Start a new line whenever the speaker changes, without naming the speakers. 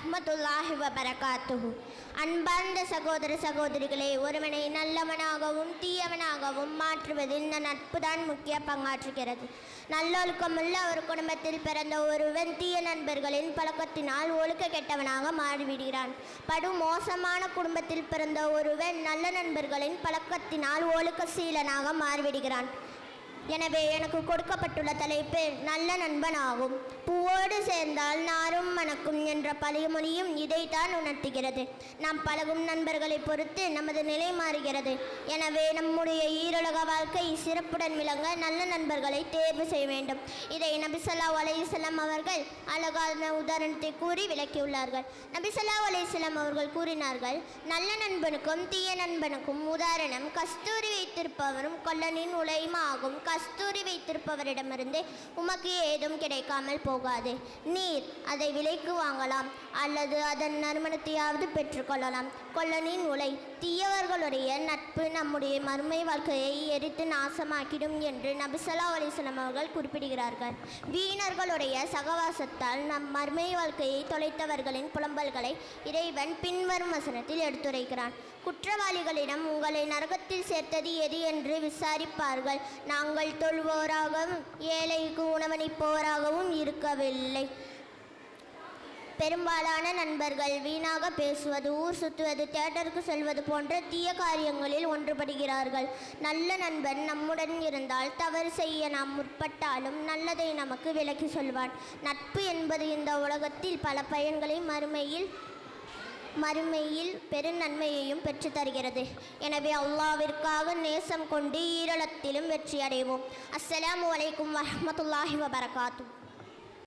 வரஹ்மத்துல்லாஹி வபரகாத்துஹு. அன்பார்ந்த சகோதர சகோதரிகளே, ஒருவனை நல்லவனாகவும் தீயவனாகவும் மாற்றுவதில் இந்த நட்பு தான் முக்கிய பங்காற்றுகிறது. நல்லொழுக்கமுள்ள ஒரு குடும்பத்தில் பிறந்த ஒருவன் தீய நண்பர்களின் பழக்கத்தினால் ஒழுக்க கெட்டவனாக மாறிவிடுகிறான். படு மோசமான குடும்பத்தில் பிறந்த ஒருவன் நல்ல நண்பர்களின் பழக்கத்தினால் ஒழுக்க சீலனாக மாறிவிடுகிறான். எனவே எனக்கு கொடுக்கப்பட்டுள்ள தலைப்பு நல்ல நண்பன் ஆகும். பூவோடு சேர்ந்தால் நாரும் மணக்கும் என்ற பழமொழியும் இதைத்தான் உணர்த்துகிறது. நாம் பழகும் நண்பர்களை பொறுத்து நமது நிலை மாறுகிறது. எனவே நம்முடைய ஈருலக வாழ்க்கை சிறப்புடன் விளங்க நல்ல நண்பர்களை தேர்வு செய்ய வேண்டும். இதை நபி ஸல்லல்லாஹு அலைஹி வஸல்லம் அவர்கள் அழகான உதாரணத்தை கூறி விளக்கியுள்ளார்கள். நபி ஸல்லல்லாஹு அலைஹி வஸல்லம் அவர்கள் கூறினார்கள், நல்ல நண்பனுக்கும் தீய நண்பனுக்கும் உதாரணம் கஸ்தூரி வைத்திருப்பவரும் கொல்லனின் உலையும் ஆகும். கஸ்தூரி வைத்திருப்பவரிடமிருந்து உமக்கு ஏதும் கிடைக்காமல் போகாது. நீர் அதை விலைக்கு வாங்கலாம் அல்லது அதன் நறுமணத்தையாவது பெற்றுக்கொள்ளலாம். கொல்லனின் உலை தீயவர்களுடைய நட்பு நம்முடைய மறுமை வாழ்க்கையை எரித்து நாசமாக்கிடும் என்று நபி ஸல்லல்லாஹு அலைஹி வஸல்லம் அவர்கள் குறிப்பிடுகிறார்கள். வீணர்களுடைய சகவாசத்தால் நம் மறுமை வாழ்க்கையை தொலைத்தவர்களின் புலம்பல்களை இறைவன் பின்வரும் வசனத்தில் எடுத்துரைக்கிறான். குற்றவாளிகளிடம் உங்களை நரகத்தில் சேர்த்தது எது என்று விசாரிப்பார்கள். நாங்கள் தொழுவோராகவும் ஏழைக்கு உணவளிப்போராகவும் இருக்கவில்லை. பெரும்பாலான நண்பர்கள் வீணாக பேசுவது, ஊர் சுற்றுவது, தியேட்டருக்கு செல்வது போன்ற தீய காரியங்களில் ஒன்றுபடுகிறார்கள். நல்ல நண்பன் நம்முடன் இருந்தால் தவறு செய்ய நாம் முற்பட்டாலும் நல்லதை நமக்கு விலக்கி சொல்வான். நட்பு என்பது இந்த உலகத்தில் பல பயன்களை மறுமையில் பெருநன்மையையும் பெற்று தருகிறது. எனவே அல்லாஹ்விற்காக நேசம் கொண்டு ஈரலத்திலும் வெற்றி அடைவோம். அஸ்ஸலாமு அலைக்கும் வரஹ்மத்துல்லாஹி வபரகாத்துஹு.